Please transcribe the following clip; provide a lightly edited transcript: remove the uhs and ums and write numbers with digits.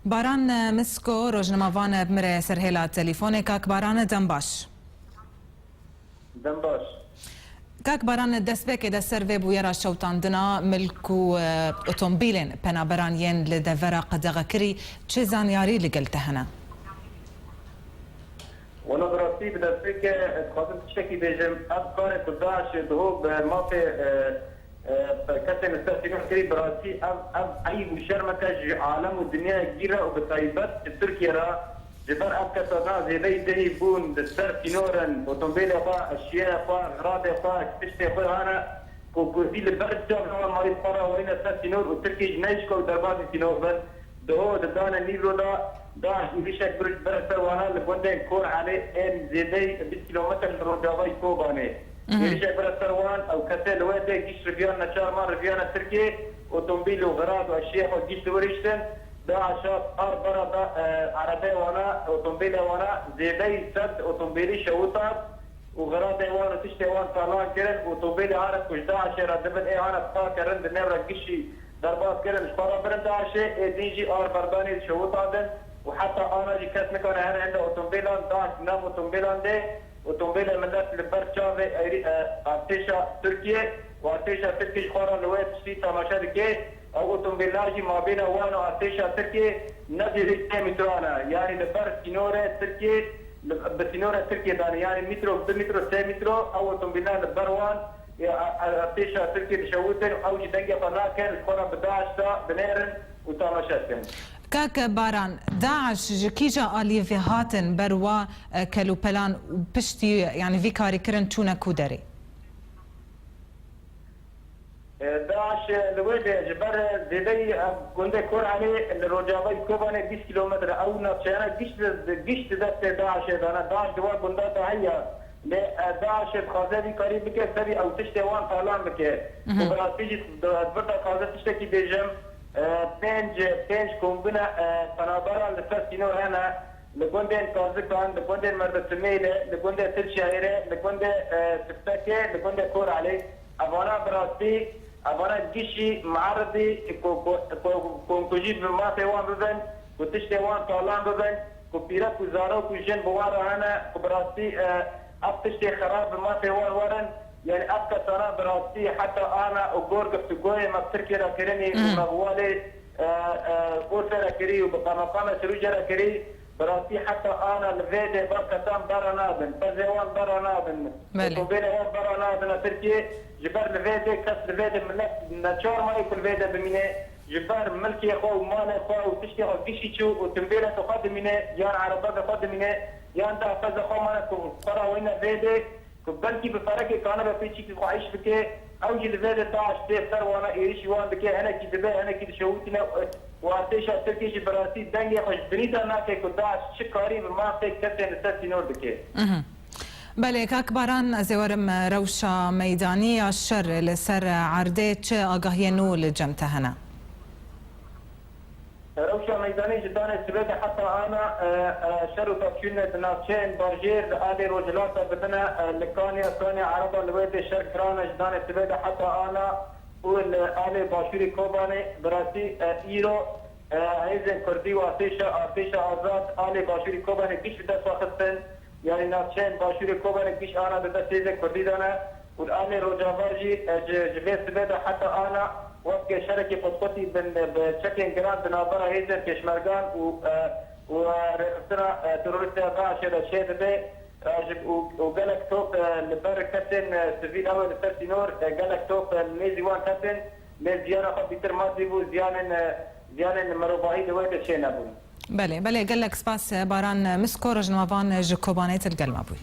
باران مسكو روجنمافان بمري سرهيلا تليفوني كاك باران دنباش كاك باران دسبك دسر في بويرا شوطان دنا ملكو اوتومبيلين بنا برانيين لدفرا قدغكري تشيزان ياري لقلته هنا وانا براسي بدسبك خاطر تشكي بيجم افكار تداعش دهوب ما في كتن التأثير كري براسي أي مشاركة عالم والدنيا كبيرة وبطيبات تركيا را جبر أبكتنا زي دهي بون دستر كنورن أوتومبيل فا أشياء فا أغراض فا كتشتي فا أنا كوزي البرد جابنا ماري فرا وين التأثير وتركي جنايش كو دربات كنور بس ده دانا نيرو دا يبيشك برج برسر وانا لبندن كور عليه إن زيدي 20 كيلومتر رجابي كوباني يرجع برسروان او كتل وين جيش رفيان نشار مار رفيان تركي اوتومبيل وغراض واشياء وجيش وريشتن دا عشان اربعه دا عربيه وانا اوتومبيل وانا زيدي سد اوتومبيلي شوطات وغراض وانا تشتي وان طالان كرن اوتومبيل عارف وش دا عشان ردبن ايه انا فاكر ان نمر جيشي ضربات كرن شفارا برند عشان ديجي ار برداني شوطات وحتى انا اللي كانت مكان هنا عند اوتومبيلان دا نام اوتومبيلان ده اوتومبيل مدرسة البرشاوي ارتشا تركيا وارتشا تركيا خورا لويت شي تماشا دكي او اوتومبيلاجي ما بين وانا ارتشا تركيا نزل مترانا يعني البر سينورا تركيا بسينورا تركيا داني يعني مترو بمترو 2 مترو او اوتومبيلان البروان ارتشا تركيا شوتن او جدنجا فناكر خورا بداعش بنيرن وتماشا كاك باران داعش جكيجا آلي في هاتن بروا كلو بلان بشتي يعني في كاري كرن تونا كودري داعش لويدة جبر زيدي كنده كور عليه الرجابي كوباني 20 كيلومتر او نفسيانا جيش دست داعش دانا داعش دوا كنده داعية داعش بخازي قريب بك سري او تشتي وان طالان بك وبراسيجي دبرتا خازي تشتكي بيجم پنج کومبنا پنابرا لفرسینو هنا لگوندن کازکان لگوندن مردتمیله لگوندن ترشایره لگوندن تفتکه لگوندن کور علی افانا براستی افانا گیشی معرضی کونکوجی بما تیوان ببن و تشتیوان طالان ببن و پیرا کزارو کجن بوارا هنا و براستی اب تشتی خراب بما تیوان ورن يعني أبقى ترى براسي حتى أنا وجورج في جوي ما بتركي راكرني ومغوالي قرصة راكري وبقامة سروجة راكري براسي حتى أنا الفيدي بقى تام برا نابن بزيوان برا نابن وبينهم برا نابن تركي جبر الفيدي كسر الفيدي من نشار ما يكون الفيدي بمينه جبر ملكي أخو ومال أخو وتشتي أو كيشيشو وتنبيله تقدم منه يان عربة تقدم منه يان تأخذ أخو ما نكون فرا وين الفيدي بلكي بفرق كان بفيتشي في عايش بك اوجي الفيديو تاع شتيفر وانا ايش وان بك انا كده انا كده شوتنا وارتيش تركيش براسي دنيا خوش بنيتا ما في كداش شكاري ما في كتن السنور بك بله كاك باران زورم روشا ميدانية الشر لسر عرديت اغاهينو لجمته هنا روشا ميداني جدان سبيت حتى انا شرو تكشين دناشين بارجير ادي رجلات بدنا لكانيا ثاني عربه لويد الشر كرانا جدان سبيت حتى انا والالي باشوري كوباني براسي ايرو ايزن كردي واتيشا ازاد الي باشوري كوباني كيش بدا ساختن يعني ناشين باشوري كوباني كيش انا بدا سيزن كردي دانا والالي رجافارجي جبيت سبيت حتى انا وقت شركة قطقطي بشكل جراد بنابرة هيزر كشمرقان ورئيسنا تروريست داعش الشيء ده وقالك توب لبر كابتن سفيل أول السرسي نور قالك توب الميزي وان كابتن ميزيانا خب بيتر مادريبو زيانا مربعي دويت الشيء نابون بله قال لك سباس باران مسكو رجنوافان جكوبانيت القلمابوي